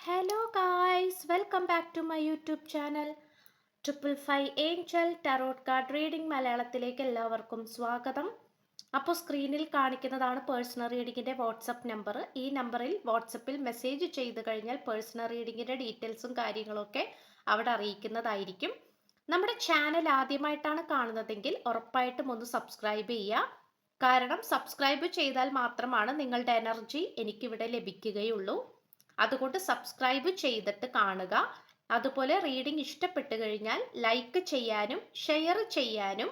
Hello guys, welcome back to my YouTube channel. Triple five Angel tarot card reading മലയാളത്തിലേക്ക് എല്ലാവർക്കും സ്വാഗതം. അപ്പോൾ സ്ക്രീനിൽ കാണിക്കുന്നതാണ് പേഴ്സണൽ റീഡിങ്ങിൻ്റെ വാട്സപ്പ് നമ്പർ. ഈ നമ്പറിൽ വാട്സപ്പിൽ മെസ്സേജ് ചെയ്ത് കഴിഞ്ഞാൽ പേഴ്സണൽ റീഡിങ്ങിൻ്റെ ഡീറ്റെയിൽസും കാര്യങ്ങളൊക്കെ അവിടെ അറിയിക്കുന്നതായിരിക്കും. നമ്മുടെ ചാനൽ ആദ്യമായിട്ടാണ് കാണുന്നതെങ്കിൽ ഉറപ്പായിട്ടും ഒന്ന് സബ്സ്ക്രൈബ് ചെയ്യുക. കാരണം സബ്സ്ക്രൈബ് ചെയ്താൽ മാത്രമാണ് നിങ്ങളുടെ എനർജി എനിക്കിവിടെ ലഭിക്കുകയുള്ളൂ. അതുകൊണ്ട് സബ്സ്ക്രൈബ് ചെയ്തിട്ട് കാണുക. അതുപോലെ റീഡിംഗ് ഇഷ്ടപ്പെട്ടു കഴിഞ്ഞാൽ ലൈക്ക് ചെയ്യാനും ഷെയർ ചെയ്യാനും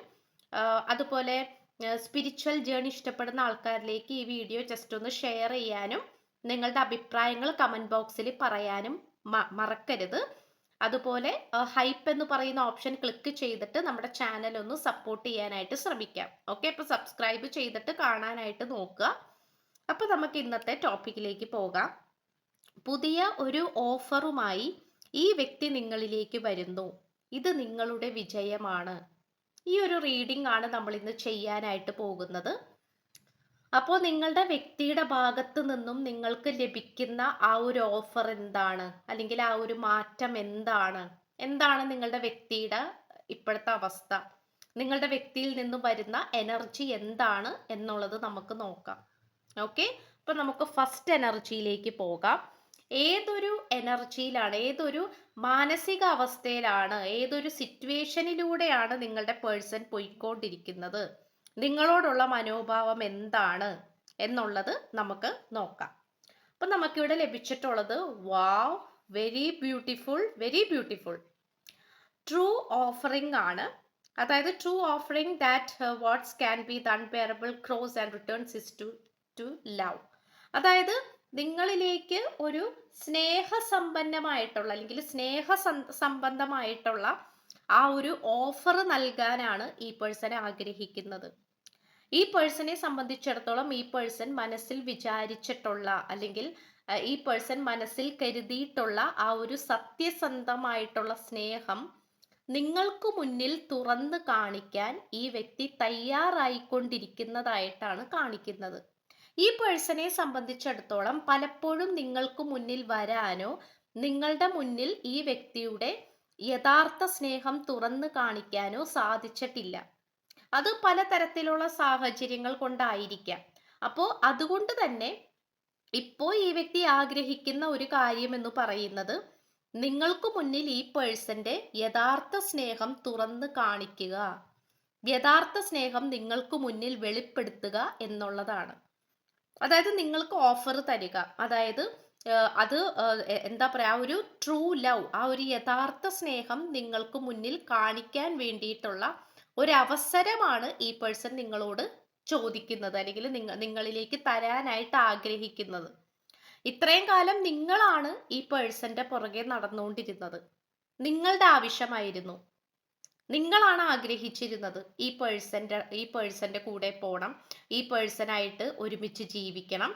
അതുപോലെ സ്പിരിച്വൽ ജേർണി ഇഷ്ടപ്പെടുന്ന ആൾക്കാരിലേക്ക് ഈ വീഡിയോ ജസ്റ്റ് ഒന്ന് ഷെയർ ചെയ്യാനും നിങ്ങളുടെ അഭിപ്രായങ്ങൾ കമൻറ്റ് ബോക്സിൽ പറയാനും മറക്കരുത്. അതുപോലെ ഹൈപ്പ് എന്ന് പറയുന്ന ഓപ്ഷൻ ക്ലിക്ക് ചെയ്തിട്ട് നമ്മുടെ ചാനൽ ഒന്ന് സപ്പോർട്ട് ചെയ്യാനായിട്ട് ശ്രമിക്കാം. ഓക്കെ, അപ്പോൾ സബ്സ്ക്രൈബ് ചെയ്തിട്ട് കാണാനായിട്ട് നോക്കുക. അപ്പോൾ നമുക്ക് ഇന്നത്തെ ടോപ്പിക്കിലേക്ക് പോകാം. പുതിയ ഒരു ഓഫറുമായി ഈ വ്യക്തി നിങ്ങളിലേക്ക് വരുന്നു. ഇത് നിങ്ങളുടെ വിജയമാണ്. ഈ ഒരു റീഡിംഗ് ആണ് നമ്മൾ ഇന്ന് ചെയ്യാനായിട്ട് പോകുന്നത്. അപ്പോൾ നിങ്ങളുടെ വ്യക്തിയുടെ ഭാഗത്ത് നിന്നും നിങ്ങൾക്ക് ലഭിക്കുന്ന ആ ഒരു ഓഫർ എന്താണ്, അല്ലെങ്കിൽ ആ ഒരു മാറ്റം എന്താണ് നിങ്ങളുടെ വ്യക്തിയുടെ ഇപ്പോഴത്തെ അവസ്ഥ, നിങ്ങളുടെ വ്യക്തിയിൽ നിന്നും വരുന്ന എനർജി എന്താണ് എന്നുള്ളത് നമുക്ക് നോക്കാം. ഓക്കെ, അപ്പോൾ നമുക്ക് ഫസ്റ്റ് എനർജിയിലേക്ക് പോകാം. ഏതൊരു എനർജിയിലാണ്, ഏതൊരു മാനസിക അവസ്ഥയിലാണ്, ഏതൊരു സിറ്റുവേഷനിലൂടെയാണ് നിങ്ങളുടെ പേഴ്സൺ പോയിക്കൊണ്ടിരിക്കുന്നത്, നിങ്ങളോടുള്ള മനോഭാവം എന്താണ് എന്നുള്ളത് നമുക്ക് നോക്കാം. അപ്പം നമുക്കിവിടെ ലഭിച്ചിട്ടുള്ളത് wow, very beautiful, very beautiful true offering ആണ്. അതായത് true offering that what's can be the unbearable cross and returns is to love. അതായത് നിങ്ങളിലേക്ക് ഒരു സ്നേഹസമ്പന്നമായിട്ടുള്ള അല്ലെങ്കിൽ സംബന്ധമായിട്ടുള്ള ആ ഒരു ഓഫർ നൽകാനാണ് ഈ പേഴ്സൺ ആഗ്രഹിക്കുന്നത്. ഈ പേഴ്സണെ സംബന്ധിച്ചിടത്തോളം ഈ പേഴ്സൺ മനസ്സിൽ വിചാരിച്ചിട്ടുള്ള അല്ലെങ്കിൽ ഈ പേഴ്സൺ മനസ്സിൽ കരുതിയിട്ടുള്ള ആ ഒരു സത്യസന്ധമായിട്ടുള്ള സ്നേഹം നിങ്ങൾക്ക് മുന്നിൽ തുറന്ന് കാണിക്കാൻ ഈ വ്യക്തി തയ്യാറായിക്കൊണ്ടിരിക്കുന്നതായിട്ടാണ് കാണിക്കുന്നത്. ഈ പേഴ്സണെ സംബന്ധിച്ചിടത്തോളം പലപ്പോഴും നിങ്ങൾക്ക് മുന്നിൽ വരാനോ നിങ്ങളുടെ മുന്നിൽ ഈ വ്യക്തിയുടെ യഥാർത്ഥ സ്നേഹം തുറന്നു കാണിക്കാനോ സാധിച്ചിട്ടില്ല. അത് പലതരത്തിലുള്ള സാഹചര്യങ്ങൾ കൊണ്ടായിരിക്കാം. അപ്പോൾ അതുകൊണ്ട് തന്നെ ഇപ്പോൾ ഈ വ്യക്തി ആഗ്രഹിക്കുന്ന ഒരു കാര്യം എന്ന് പറയുന്നത് നിങ്ങൾക്ക് മുന്നിൽ ഈ പേഴ്സന്റെ യഥാർത്ഥ സ്നേഹം തുറന്നു കാണിക്കുക, യഥാർത്ഥ സ്നേഹം നിങ്ങൾക്ക് മുന്നിൽ വെളിപ്പെടുത്തുക എന്നുള്ളതാണ്. അതായത് നിങ്ങൾക്ക് ഓഫർ തരിക, അതായത് അത് എന്താ പറയുക, ആ ഒരു ട്രൂ ലവ്, ആ ഒരു യഥാർത്ഥ സ്നേഹം നിങ്ങൾക്ക് മുന്നിൽ കാണിക്കാൻ വേണ്ടിയിട്ടുള്ള ഒരു അവസരമാണ് ഈ പേഴ്സൺ നിങ്ങളോട് ചോദിക്കുന്നത്, അല്ലെങ്കിൽ നിങ്ങളിലേക്ക് തരാനായിട്ട് ആഗ്രഹിക്കുന്നത്. ഇത്രയും കാലം നിങ്ങളാണ് ഈ പേഴ്സന്റെ പുറകെ നടന്നുകൊണ്ടിരുന്നത്. നിങ്ങളുടെ ആവശ്യമായിരുന്നു, നിങ്ങളാണ് ആഗ്രഹിച്ചിരുന്നത് ഈ പേഴ്സന്റെ കൂടെ പോകണം, ഈ പേഴ്സണായിട്ട് ഒരുമിച്ച് ജീവിക്കണം,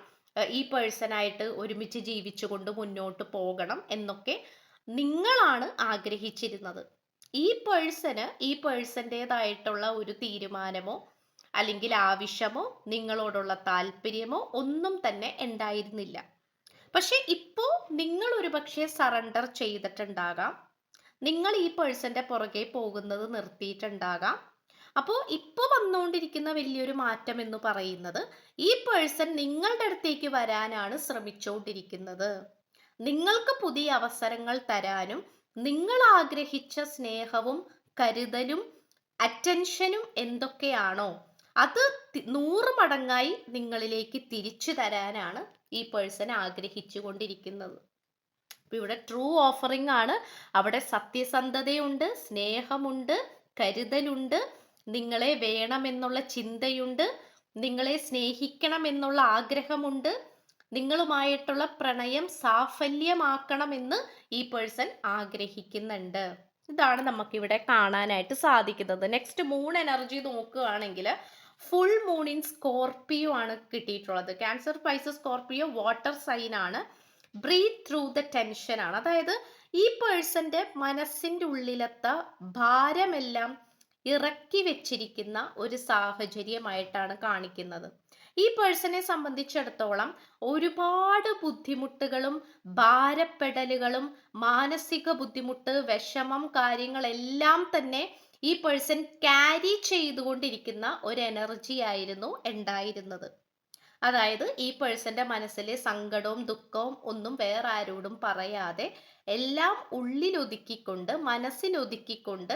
ഈ പേഴ്സണായിട്ട് ഒരുമിച്ച് ജീവിച്ചുകൊണ്ട് മുന്നോട്ട് പോകണം എന്നൊക്കെ നിങ്ങളാണ് ആഗ്രഹിച്ചിരുന്നത്. ഈ പേഴ്സന്റേതായിട്ടുള്ള ഒരു തീരുമാനമോ അല്ലെങ്കിൽ ആവശ്യമോ നിങ്ങളോടുള്ള താല്പര്യമോ ഒന്നും തന്നെ ഉണ്ടായിരുന്നില്ല. പക്ഷെ ഇപ്പോ നിങ്ങൾ ഒരു പക്ഷേ സറണ്ടർ ചെയ്തിട്ടുണ്ടാകാം, നിങ്ങൾ ഈ പേഴ്സന്റെ പുറകെ പോകുന്നത് നിർത്തിയിട്ടുണ്ടാകാം. അപ്പോൾ ഇപ്പോൾ വന്നുകൊണ്ടിരിക്കുന്ന വലിയൊരു മാറ്റം എന്ന് പറയുന്നത് ഈ പേഴ്സൺ നിങ്ങളുടെ അടുത്തേക്ക് വരാനാണ് ശ്രമിച്ചുകൊണ്ടിരിക്കുന്നത്. നിങ്ങൾക്ക് പുതിയ അവസരങ്ങൾ തരാനും നിങ്ങൾ ആഗ്രഹിച്ച സ്നേഹവും കരുതലും അറ്റൻഷനും എന്തൊക്കെയാണോ അത് 100 മടങ്ങായി നിങ്ങളിലേക്ക് തിരിച്ചു തരാനാണ് ഈ പേഴ്സൺ ആഗ്രഹിച്ചു കൊണ്ടിരിക്കുന്നത്. ഇവിടെ ട്രൂ ഓഫറിംഗ് ആണ്. അവിടെ സത്യസന്ധതയുണ്ട്, സ്നേഹമുണ്ട്, കരുതലുണ്ട്, നിങ്ങളെ വേണമെന്നുള്ള ചിന്തയുണ്ട്, നിങ്ങളെ സ്നേഹിക്കണമെന്നുള്ള ആഗ്രഹമുണ്ട്, നിങ്ങളുമായിട്ടുള്ള പ്രണയം സാഫല്യമാക്കണമെന്ന് ഈ പേഴ്സൺ ആഗ്രഹിക്കുന്നുണ്ട്. ഇതാണ് നമുക്കിവിടെ കാണാനായിട്ട് സാധിക്കുന്നത്. നെക്സ്റ്റ് മൂൺ എനർജി നോക്കുകയാണെങ്കിൽ ഫുൾ മൂൺ ഇൻ സ്കോർപിയോ ആണ് കിട്ടിയിട്ടുള്ളത്. Cancer, Pisces, Scorpio water sign ആണ്. ബ്രീത്ത് ത്രൂ ദ ടെൻഷൻ ആണ്. അതായത് ഈ പേഴ്സന്റെ മനസ്സിന്റെ ഉള്ളിലത്തെ ഭാരമെല്ലാം ഇറക്കി വെച്ചിരിക്കുന്ന ഒരു സാഹചര്യമായിട്ടാണ് കാണിക്കുന്നത്. ഈ പേഴ്സണെ സംബന്ധിച്ചിടത്തോളം ഒരുപാട് ബുദ്ധിമുട്ടുകളും ഭാരപ്പെടലുകളും മാനസിക ബുദ്ധിമുട്ട്, വിഷമം, കാര്യങ്ങളെല്ലാം തന്നെ ഈ പേഴ്സൺ ക്യാരി ചെയ്തുകൊണ്ടിരിക്കുന്ന ഒരു എനർജി ആയിരുന്നു ഉണ്ടായിരുന്നത്. അതായത് ഈ പേഴ്സന്റെ മനസ്സിലെ സങ്കടവും ദുഃഖവും ഒന്നും വേറെ ആരോടും പറയാതെ എല്ലാം ഉള്ളിലൊതുക്കിക്കൊണ്ട് മനസ്സിലൊതുക്കിക്കൊണ്ട്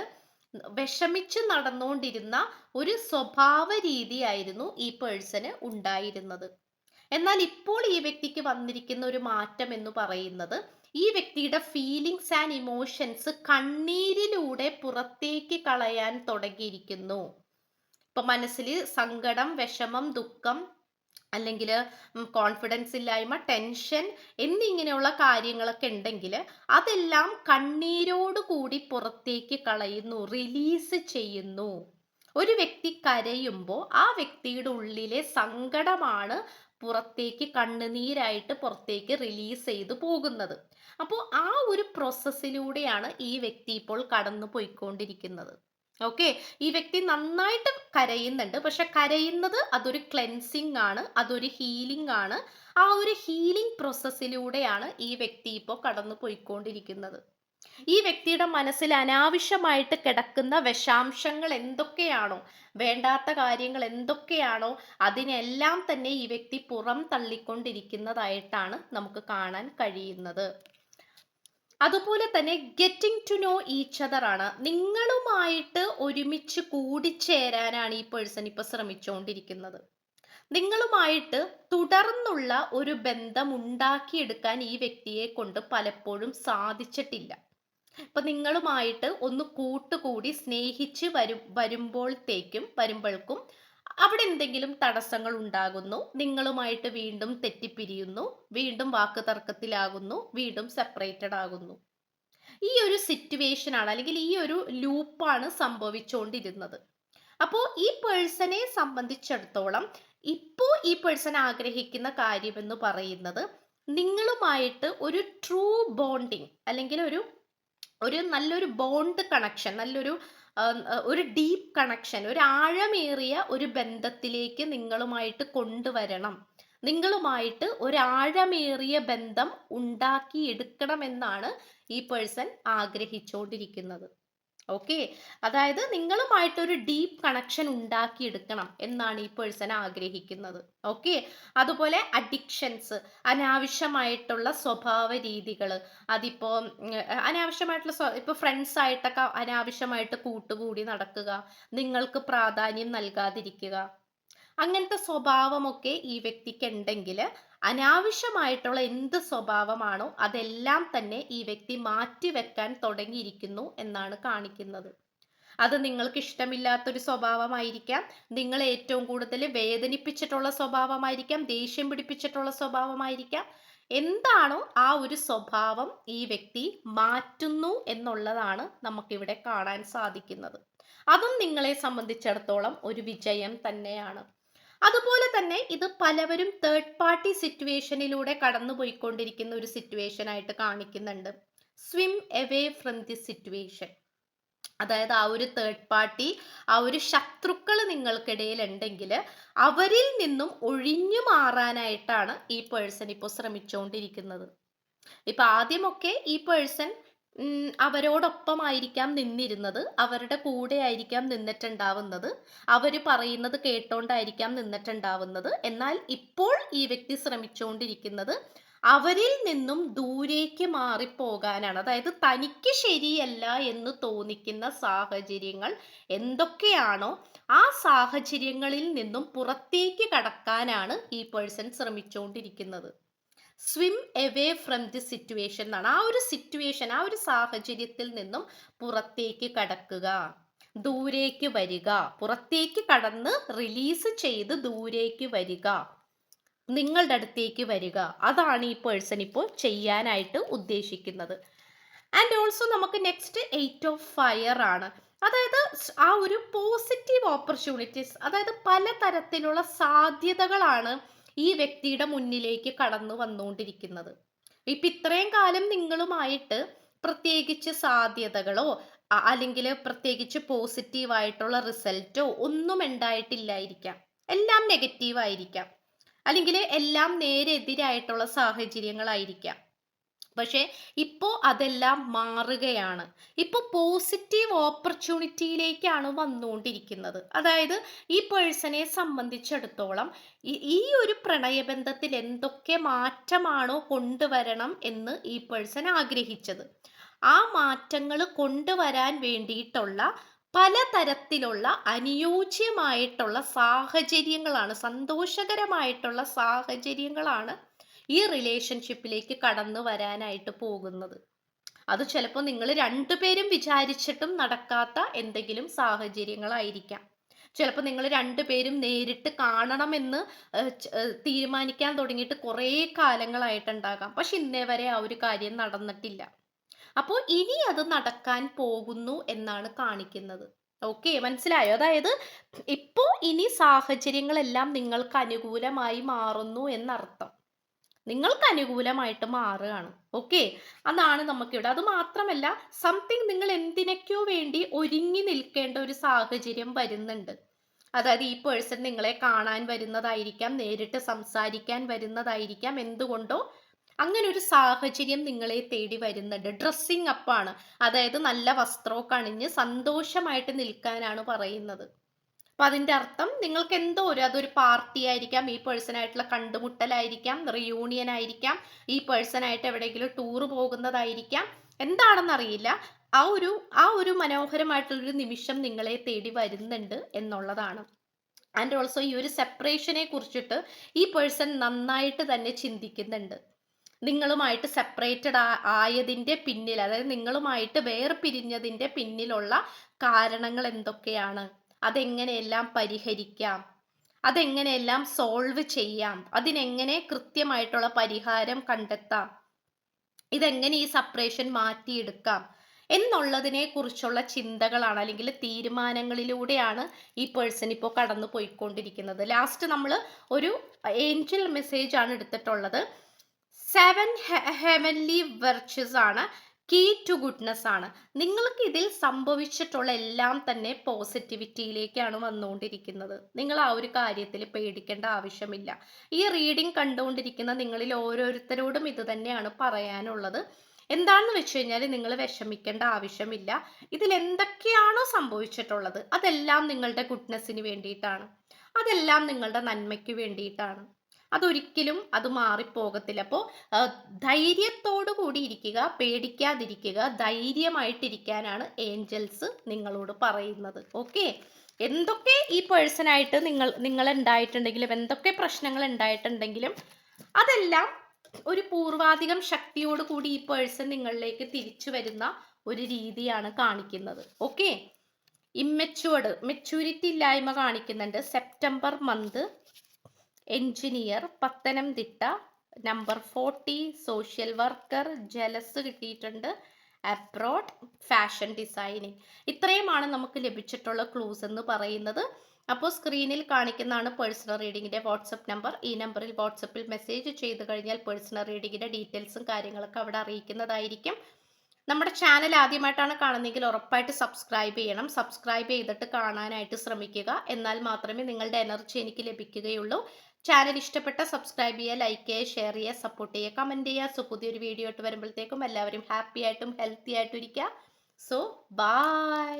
വിഷമിച്ച് നടന്നുകൊണ്ടിരുന്ന ഒരു സ്വഭാവ രീതിയായിരുന്നു ഈ പേഴ്സന് ഉണ്ടായിരുന്നത്. എന്നാൽ ഇപ്പോൾ ഈ വ്യക്തിക്ക് വന്നിരിക്കുന്ന ഒരു മാറ്റം എന്ന് പറയുന്നത് ഈ വ്യക്തിയുടെ ഫീലിങ്സ് ആൻഡ് ഇമോഷൻസ് കണ്ണീരിലൂടെ പുറത്തേക്ക് കളയാൻ തുടങ്ങിയിരിക്കുന്നു. ഇപ്പൊ മനസ്സിൽ സങ്കടം, വിഷമം, ദുഃഖം, അല്ലെങ്കിൽ കോൺഫിഡൻസ് ഇല്ലായ്മ, ടെൻഷൻ എന്നിങ്ങനെയുള്ള കാര്യങ്ങളൊക്കെ ഉണ്ടെങ്കിൽ അതെല്ലാം കണ്ണീരോട് കൂടി പുറത്തേക്ക് കളയുന്നു, റിലീസ് ചെയ്യുന്നു. ഒരു വ്യക്തി കരയുമ്പോൾ ആ വ്യക്തിയുടെ ഉള്ളിലെ സങ്കടമാണ് പുറത്തേക്ക് കണ്ണുനീരായിട്ട് പുറത്തേക്ക് റിലീസ് ചെയ്തു പോകുന്നത്. അപ്പോൾ ആ ഒരു പ്രോസസ്സിലൂടെയാണ് ഈ വ്യക്തി ഇപ്പോൾ കടന്നു പോയിക്കൊണ്ടിരിക്കുന്നത്. ഓക്കെ, ഈ വ്യക്തി നന്നായിട്ട് കരയുന്നുണ്ട്, പക്ഷെ കരയുന്നത് അതൊരു ക്ലെൻസിങ് ആണ്, അതൊരു ഹീലിംഗ് ആണ്. ആ ഒരു ഹീലിംഗ് പ്രോസസ്സിലൂടെയാണ് ഈ വ്യക്തി ഇപ്പോൾ കടന്നു പോയിക്കൊണ്ടിരിക്കുന്നത്. ഈ വ്യക്തിയുടെ മനസ്സിൽ അനാവശ്യമായിട്ട് കിടക്കുന്ന വിഷാംശങ്ങൾ എന്തൊക്കെയാണോ, വേണ്ടാത്ത കാര്യങ്ങൾ എന്തൊക്കെയാണോ, അതിനെല്ലാം തന്നെ ഈ വ്യക്തി പുറം തള്ളിക്കൊണ്ടിരിക്കുന്നതായിട്ടാണ് നമുക്ക് കാണാൻ കഴിയുന്നത്. അതുപോലെ തന്നെ getting to know each other ആണ്. നിങ്ങളുമായിട്ട് ഒരുമിച്ച് കൂടിച്ചേരാനാണ് ഈ പേഴ്സൺ ഇപ്പൊ ശ്രമിച്ചുകൊണ്ടിരിക്കുന്നത്. നിങ്ങളുമായിട്ട് തുടർന്നുള്ള ഒരു ബന്ധം ഉണ്ടാക്കിയെടുക്കാൻ ഈ വ്യക്തിയെ കൊണ്ട് പലപ്പോഴും സാധിച്ചിട്ടില്ല. ഇപ്പൊ നിങ്ങളുമായിട്ട് ഒന്ന് കൂട്ടുകൂടി സ്നേഹിച്ച് വരുമ്പോഴേക്കും അവിടെ എന്തെങ്കിലും തടസ്സങ്ങൾ ഉണ്ടാകുന്നു, നിങ്ങളുമായിട്ട് വീണ്ടും തെറ്റിപ്പിരിയുന്നു, വീണ്ടും വാക്ക് തർക്കത്തിലാകുന്നു, വീണ്ടും സെപ്പറേറ്റഡ് ആകുന്നു. ഈ ഒരു സിറ്റുവേഷൻ ആണ്, അല്ലെങ്കിൽ ഈ ഒരു ലൂപ്പാണ് സംഭവിച്ചുകൊണ്ടിരുന്നത്. അപ്പോൾ ഈ പേഴ്സണെ സംബന്ധിച്ചിടത്തോളം ഇപ്പോൾ ഈ പേഴ്സൺ ആഗ്രഹിക്കുന്ന കാര്യം എന്ന് പറയുന്നത് നിങ്ങളുമായിട്ട് ഒരു ട്രൂ ബോണ്ടിങ്, അല്ലെങ്കിൽ ഒരു നല്ലൊരു ബോണ്ട് കണക്ഷൻ, ഒരു ഡീപ്പ് കണക്ഷൻ, ഒരു ആഴമേറിയ ഒരു ബന്ധത്തിലേക്ക് നിങ്ങളുമായിട്ട് കൊണ്ടുവരണം. നിങ്ങളുമായിട്ട് ഒരു ആഴമേറിയ ബന്ധം ഉണ്ടാക്കിയെടുക്കണമെന്നാണ് ഈ പേഴ്സൺ ആഗ്രഹിച്ചുകൊണ്ടിരിക്കുന്നത്. ഓക്കെ, അതായത് നിങ്ങളുമായിട്ടൊരു ഡീപ്പ് കണക്ഷൻ ഉണ്ടാക്കിയെടുക്കണം എന്നാണ് ഈ പേഴ്സൺ ആഗ്രഹിക്കുന്നത്. ഓക്കെ, അതുപോലെ അഡിക്ഷൻസ്, അനാവശ്യമായിട്ടുള്ള സ്വഭാവ രീതികൾ, അതിപ്പോ അനാവശ്യമായിട്ടുള്ള ഇപ്പൊ ഫ്രണ്ട്സ് ആയിട്ടൊക്കെ അനാവശ്യമായിട്ട് കൂട്ടുകൂടി നടക്കുക, നിങ്ങൾക്ക് പ്രാധാന്യം നൽകാതിരിക്കുക, അങ്ങനത്തെ സ്വഭാവമൊക്കെ ഈ വ്യക്തിക്ക് ഉണ്ടെങ്കിൽ അനാവശ്യമായിട്ടുള്ള എന്ത് സ്വഭാവമാണോ അതെല്ലാം തന്നെ ഈ വ്യക്തി മാറ്റിവെക്കാൻ തുടങ്ങിയിരിക്കുന്നു എന്നാണ് കാണിക്കുന്നത്. അത് നിങ്ങൾക്ക് ഇഷ്ടമില്ലാത്തൊരു സ്വഭാവമായിരിക്കാം, നിങ്ങളെ ഏറ്റവും കൂടുതൽ വേദനിപ്പിച്ചിട്ടുള്ള സ്വഭാവമായിരിക്കാം, ദേഷ്യം പിടിപ്പിച്ചിട്ടുള്ള സ്വഭാവമായിരിക്കാം. എന്താണോ ആ ഒരു സ്വഭാവം ഈ വ്യക്തി മാറ്റുന്നു എന്നുള്ളതാണ് നമുക്കിവിടെ കാണാൻ സാധിക്കുന്നത്. അതും നിങ്ങളെ സംബന്ധിച്ചിടത്തോളം ഒരു വിജയം തന്നെയാണ്. അതുപോലെ തന്നെ ഇത് പലവരും തേർഡ് പാർട്ടി സിറ്റുവേഷനിലൂടെ കടന്നുപോയിക്കൊണ്ടിരിക്കുന്ന ഒരു സിറ്റുവേഷൻ ആയിട്ട് കാണിക്കുന്നുണ്ട്. Swim away from the situation. അതായത് ആ ഒരു തേർഡ് പാർട്ടി, ആ ഒരു ശത്രുക്കൾ നിങ്ങൾക്കിടയിൽ ഉണ്ടെങ്കിൽ അവരിൽ നിന്നും ഒഴിഞ്ഞു മാറാനായിട്ടാണ് ഈ പേഴ്സൺ ഇപ്പോൾ ശ്രമിച്ചുകൊണ്ടിരിക്കുന്നത്. ഇപ്പൊ ആദ്യമൊക്കെ ഈ പേഴ്സൺ അവരോടൊപ്പമായിരിക്കാം നിന്നിരുന്നത്, അവരുടെ കൂടെ ആയിരിക്കാം നിന്നിട്ടുണ്ടാവുന്നത്, അവർ പറയുന്നത് കേട്ടോണ്ടായിരിക്കാം നിന്നിട്ടുണ്ടാവുന്നത്. എന്നാൽ ഇപ്പോൾ ഈ വ്യക്തി ശ്രമിച്ചുകൊണ്ടിരിക്കുന്നത് അവരിൽ നിന്നും ദൂരേക്ക് മാറിപ്പോകാനാണ്. അതായത് തനിക്ക് ശരിയല്ല എന്ന് തോന്നിക്കുന്ന സാഹചര്യങ്ങൾ എന്തൊക്കെയാണോ ആ സാഹചര്യങ്ങളിൽ നിന്നും പുറത്തേക്ക് കടക്കാനാണ് ഈ പേഴ്സൺ ശ്രമിച്ചുകൊണ്ടിരിക്കുന്നത്. Swim away from the situation എന്നാണ്. ആ ഒരു സിറ്റുവേഷൻ, ആ ഒരു സാഹചര്യത്തിൽ നിന്നും പുറത്തേക്ക് കടക്കുക, ദൂരേക്ക് വരിക, പുറത്തേക്ക് കടന്ന് റിലീസ് ചെയ്ത് ദൂരേക്ക് വരിക, നിങ്ങളുടെ അടുത്തേക്ക് വരിക. അതാണ് ഈ പേഴ്സൺ ഇപ്പോൾ ചെയ്യാനായിട്ട് ഉദ്ദേശിക്കുന്നത്. ആൻഡ് ഓൾസോ നമുക്ക് നെക്സ്റ്റ് 8 ഓഫ് ഫയർ ആണ്. അതായത് ആ ഒരു പോസിറ്റീവ് ഓപ്പർച്യൂണിറ്റീസ്, അതായത് പലതരത്തിലുള്ള സാധ്യതകളാണ് ഈ വ്യക്തിയുടെ മുന്നിലേക്ക് കടന്നു വന്നുകൊണ്ടിരിക്കുന്നത്. ഇപ്പൊ ഇത്രയും കാലം നിങ്ങളുമായിട്ട് പ്രത്യേകിച്ച് സാധ്യതകളോ അല്ലെങ്കിൽ പ്രത്യേകിച്ച് പോസിറ്റീവായിട്ടുള്ള റിസൾട്ടോ ഒന്നും ഉണ്ടായിട്ടില്ലായിരിക്കാം. എല്ലാം നെഗറ്റീവ് ആയിരിക്കാം, അല്ലെങ്കിൽ എല്ലാം നേരെ എതിരായിട്ടുള്ള സാഹചര്യങ്ങളായിരിക്കാം. പക്ഷേ ഇപ്പോൾ അതെല്ലാം മാറുകയാണ്. ഇപ്പോൾ പോസിറ്റീവ് ഓപ്പർച്യൂണിറ്റിയിലേക്കാണ് വന്നുകൊണ്ടിരിക്കുന്നത്. അതായത് ഈ പേഴ്സണെ സംബന്ധിച്ചിടത്തോളം ഈ ഒരു പ്രണയബന്ധത്തിൽ എന്തൊക്കെ മാറ്റമാണോ കൊണ്ടുവരണം എന്ന് ഈ പേഴ്സൺ ആഗ്രഹിച്ചത്, ആ മാറ്റങ്ങൾ കൊണ്ടുവരാൻ വേണ്ടിയിട്ടുള്ള പലതരത്തിലുള്ള അനുയോജ്യമായിട്ടുള്ള സാഹചര്യങ്ങളാണ്, സന്തോഷകരമായിട്ടുള്ള സാഹചര്യങ്ങളാണ് ഈ റിലേഷൻഷിപ്പിലേക്ക് കടന്നു വരാനായിട്ട് പോകുന്നത്. അത് ചിലപ്പോൾ നിങ്ങൾ രണ്ടുപേരും വിചാരിച്ചിട്ടും നടക്കാത്ത എന്തെങ്കിലും സാഹചര്യങ്ങളായിരിക്കാം. ചിലപ്പോൾ നിങ്ങൾ രണ്ടുപേരും നേരിട്ട് കാണണമെന്ന് തീരുമാനിക്കാൻ തുടങ്ങിയിട്ട് കുറേ കാലങ്ങളായിട്ടുണ്ടാകാം. പക്ഷെ ഇന്നേ വരെ ആ ഒരു കാര്യം നടന്നിട്ടില്ല. അപ്പോൾ ഇനി അത് നടക്കാൻ പോകുന്നു എന്നാണ് കാണിക്കുന്നത്. ഓക്കെ, മനസ്സിലായോ? അതായത് ഇപ്പോൾ ഇനി സാഹചര്യങ്ങളെല്ലാം നിങ്ങൾക്ക് അനുകൂലമായി മാറുന്നു എന്നർത്ഥം. നിങ്ങൾക്ക് അനുകൂലമായിട്ട് മാറുകയാണ്. ഓക്കെ, അതാണ് നമുക്കിവിടെ. അത് മാത്രമല്ല, സംതിങ് നിങ്ങൾ എന്തിനൊക്കെയോ വേണ്ടി ഒരുങ്ങി നിൽക്കേണ്ട ഒരു സാഹചര്യം വരുന്നുണ്ട്. അതായത് ഈ പേഴ്സൺ നിങ്ങളെ കാണാൻ വരുന്നതായിരിക്കാം, നേരിട്ട് സംസാരിക്കാൻ വരുന്നതായിരിക്കാം. എന്തുകൊണ്ടോ അങ്ങനെ ഒരു സാഹചര്യം നിങ്ങളെ തേടി വരുന്നുണ്ട്. ഡ്രസ്സിങ് അപ്പാണ്, അതായത് നല്ല വസ്ത്രമൊക്കെ അണിഞ്ഞ് സന്തോഷമായിട്ട് നിൽക്കാനാണ് പറയുന്നത്. അപ്പൊ അതിന്റെ അർത്ഥം നിങ്ങൾക്ക് എന്തോ അതൊരു പാർട്ടി ആയിരിക്കാം, ഈ പേഴ്സൺ ആയിട്ടുള്ള കണ്ടുമുട്ടലായിരിക്കാം, റിയൂണിയൻ ആയിരിക്കാം, ഈ പേഴ്സൺ ആയിട്ട് എവിടെയെങ്കിലും ടൂർ പോകുന്നതായിരിക്കാം, എന്താണെന്നറിയില്ല. ആ ഒരു മനോഹരമായിട്ടുള്ളൊരു നിമിഷം നിങ്ങളെ തേടി വരുന്നുണ്ട് എന്നുള്ളതാണ്. ആൻഡ് ഓൾസോ ഈ ഒരു സെപ്പറേഷനെ കുറിച്ചിട്ട് ഈ പേഴ്സൺ നന്നായിട്ട് തന്നെ ചിന്തിക്കുന്നുണ്ട്. നിങ്ങളുമായിട്ട് സെപ്പറേറ്റഡ് ആയതിൻ്റെ പിന്നിൽ, അതായത് നിങ്ങളുമായിട്ട് വേർപിരിഞ്ഞതിൻ്റെ പിന്നിലുള്ള കാരണങ്ങൾ എന്തൊക്കെയാണ്, അതെങ്ങനെയെല്ലാം പരിഹരിക്കാം, അതെങ്ങനെയെല്ലാം സോൾവ് ചെയ്യാം, അതിനെങ്ങനെ കൃത്യമായിട്ടുള്ള പരിഹാരം കണ്ടെത്താം, ഇതെങ്ങനെ ഈ സെപ്പറേഷൻ മാറ്റിയെടുക്കാം എന്നുള്ളതിനെ കുറിച്ചുള്ള ചിന്തകളാണ്, അല്ലെങ്കിൽ തീരുമാനങ്ങളിലൂടെയാണ് ഈ പേഴ്സൺ ഇപ്പോൾ കടന്നു പോയിക്കൊണ്ടിരിക്കുന്നത്. ലാസ്റ്റ് നമ്മൾ ഒരു ഏഞ്ചൽ മെസ്സേജ് ആണ് എടുത്തിട്ടുള്ളത്. 7 ഹെവൻലി വെർച്വസ് ആണ്, കീ ടു ഗുഡ്നെസ് ആണ്. നിങ്ങൾക്ക് ഇതിൽ സംഭവിച്ചിട്ടുള്ള എല്ലാം തന്നെ പോസിറ്റിവിറ്റിയിലേക്കാണ് വന്നുകൊണ്ടിരിക്കുന്നത്. നിങ്ങൾ ആ ഒരു കാര്യത്തിൽ പേടിക്കേണ്ട ആവശ്യമില്ല. ഈ റീഡിംഗ് കണ്ടുകൊണ്ടിരിക്കുന്ന നിങ്ങളിൽ ഓരോരുത്തരോടും ഇത് തന്നെയാണ് പറയാനുള്ളത്. എന്താണെന്ന് വെച്ച് കഴിഞ്ഞാൽ നിങ്ങൾ വിഷമിക്കേണ്ട ആവശ്യമില്ല. ഇതിൽ എന്തൊക്കെയാണോ സംഭവിച്ചിട്ടുള്ളത് അതെല്ലാം നിങ്ങളുടെ ഗുഡ്നെസ്സിന് വേണ്ടിയിട്ടാണ്, അതെല്ലാം നിങ്ങളുടെ നന്മയ്ക്ക് വേണ്ടിയിട്ടാണ്. അതൊരിക്കലും അത് മാറിപ്പോകത്തില്ല. അപ്പോൾ ധൈര്യത്തോടു കൂടി ഇരിക്കുക, പേടിക്കാതിരിക്കുക, ധൈര്യമായിട്ടിരിക്കാനാണ് ഏഞ്ചൽസ് നിങ്ങളോട് പറയുന്നത്. ഓക്കെ, എന്തൊക്കെ ഈ പേഴ്സണായിട്ട് നിങ്ങൾ ഉണ്ടായിട്ടുണ്ടെങ്കിലും, എന്തൊക്കെ പ്രശ്നങ്ങൾ ഉണ്ടായിട്ടുണ്ടെങ്കിലും അതെല്ലാം ഒരു പൂർവാധികം ശക്തിയോട് കൂടി ഈ പേഴ്സൺ നിങ്ങളിലേക്ക് തിരിച്ചു വരുന്ന ഒരു രീതിയാണ് കാണിക്കുന്നത്. ഓക്കെ, മെച്യൂരിറ്റി ഇല്ലായ്മ കാണിക്കുന്നുണ്ട്. September month engineer, Pathanamthitta, number 40, social worker, jealous കിട്ടിയിട്ടുണ്ട്, അബ്രോഡ്, ഫാഷൻ ഡിസൈനിങ്. ഇത്രയുമാണ് നമുക്ക് ലഭിച്ചിട്ടുള്ള ക്ലൂസ് എന്ന് പറയുന്നത്. അപ്പോൾ സ്ക്രീനിൽ കാണിക്കുന്നതാണ് പേഴ്സണൽ റീഡിങ്ങിൻ്റെ വാട്സപ്പ് നമ്പർ. ഈ നമ്പറിൽ വാട്സപ്പിൽ മെസ്സേജ് ചെയ്ത് കഴിഞ്ഞാൽ പേഴ്സണൽ റീഡിങ്ങിൻ്റെ ഡീറ്റെയിൽസും കാര്യങ്ങളൊക്കെ അവിടെ അറിയിക്കുന്നതായിരിക്കും. നമ്മുടെ ചാനൽ ആദ്യമായിട്ടാണ് കാണുന്നതെങ്കിൽ ഉറപ്പായിട്ട് സബ്സ്ക്രൈബ് ചെയ്യണം. സബ്സ്ക്രൈബ് ചെയ്തിട്ട് കാണാനായിട്ട് ശ്രമിക്കുക. എന്നാൽ മാത്രമേ നിങ്ങളുടെ എനർജി എനിക്ക് ലഭിക്കുകയുള്ളൂ. ചാനൽ ഇഷ്ടപ്പെട്ട സബ്സ്ക്രൈബ് ചെയ്യുക, ലൈക്ക് ചെയ്യുക, ഷെയർ ചെയ്യുക, സപ്പോർട്ട് ചെയ്യുക, കമൻറ്റ് ചെയ്യുക. സോ പുതിയൊരു വീഡിയോ ആയിട്ട് വരുമ്പോഴത്തേക്കും എല്ലാവരും ഹാപ്പി ആയിട്ടും ഹെൽത്തി ആയിട്ടും ഇരിക്കുക. So by.